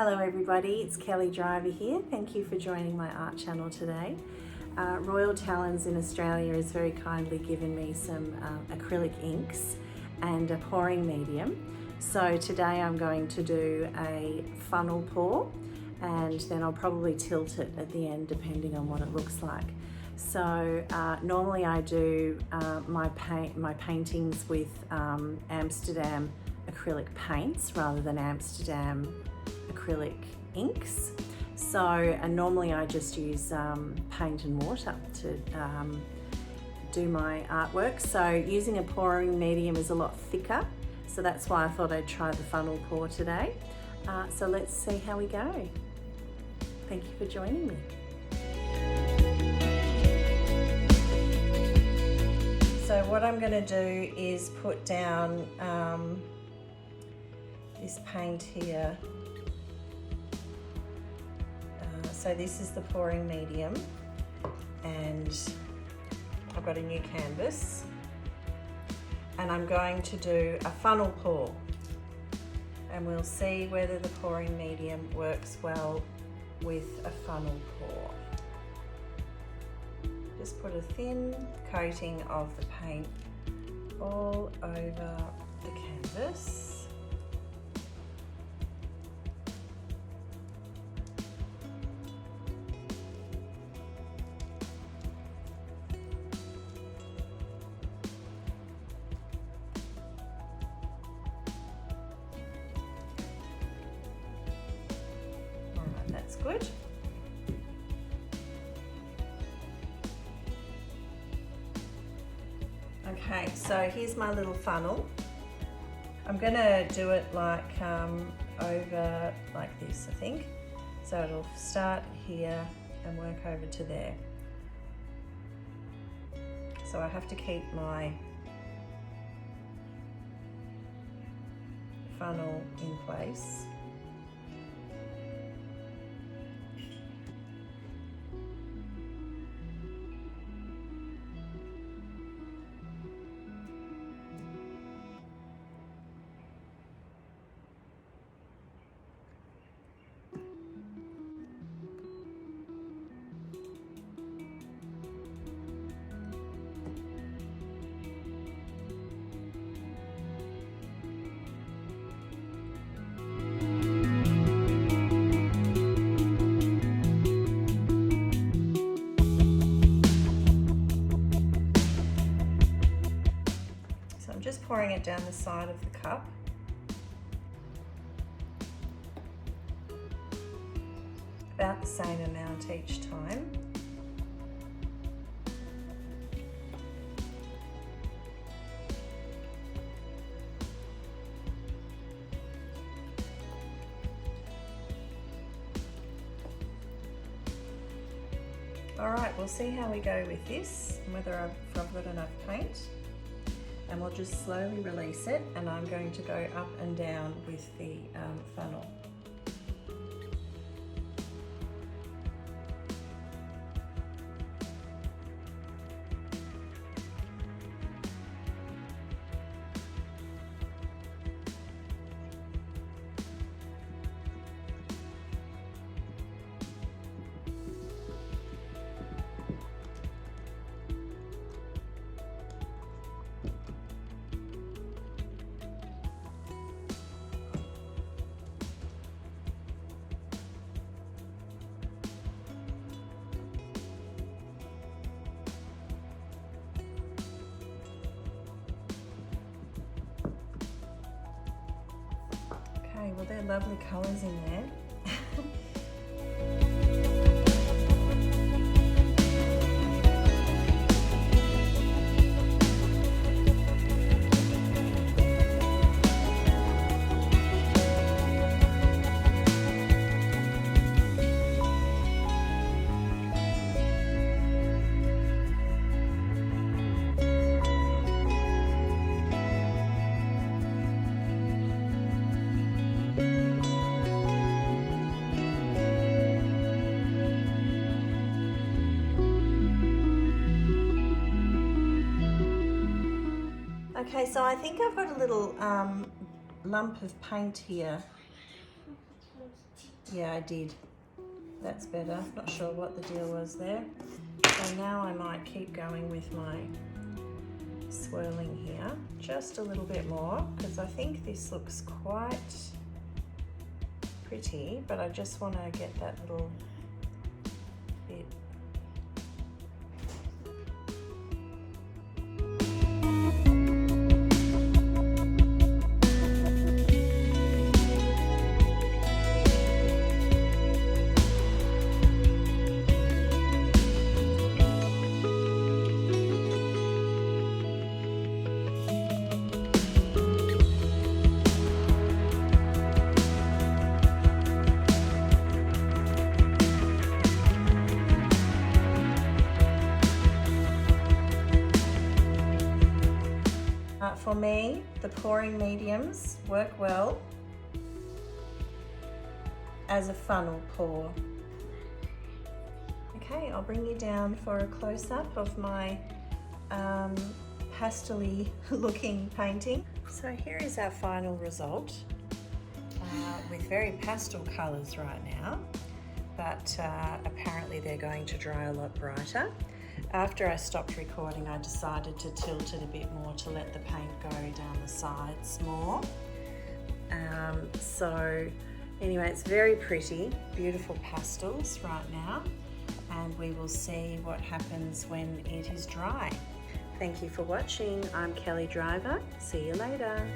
Hello everybody, it's Kelly Driver here. Thank you for joining my art channel today. Royal Talens in Australia has very kindly given me some acrylic inks and a pouring medium. So today I'm going to do a funnel pour, and then I'll probably tilt it at the end depending on what it looks like. So normally I do my paintings with Amsterdam acrylic paints rather than Amsterdam acrylic inks. So normally I just use paint and water to do my artwork. So using a pouring medium is a lot thicker, so that's why I thought I'd try the funnel pour today. So let's see how we go. Thank you for joining me. So what I'm going to do is put down this paint here. So this is the pouring medium, and I've got a new canvas, and I'm going to do a funnel pour, and we'll see whether the pouring medium works well with a funnel pour. Just put a thin coating of the paint all over the canvas. Alright, that's good. Okay, so here's my little funnel. I'm gonna do it like over like this, I think. So it'll start here and work over to there. So I have to keep my funnel in place. Just pouring it down the side of the cup. About the same amount each time. All right, we'll see how we go with this and whether I've got enough paint. And we'll just slowly release it, and I'm going to go up and down with the funnel. Okay, well, they're lovely colours in there. Okay, so I think I've got a little lump of paint here Yeah, I did. That's better. Not sure what the deal was there. So now I might keep going with my swirling here just a little bit more, because I think this looks quite pretty, but I just want to get that little bit. For me, the pouring mediums work well as a funnel pour. Okay, I'll bring you down for a close-up of my pastel-y looking painting. So here is our final result with very pastel colours right now, but apparently they're going to dry a lot brighter. After I stopped recording, I decided to tilt it a bit more to let the paint go down the sides more. So anyway, it's very pretty, beautiful pastels right now, and we will see what happens when it is dry. Thank you for watching. I'm Kelly Driver. See you later.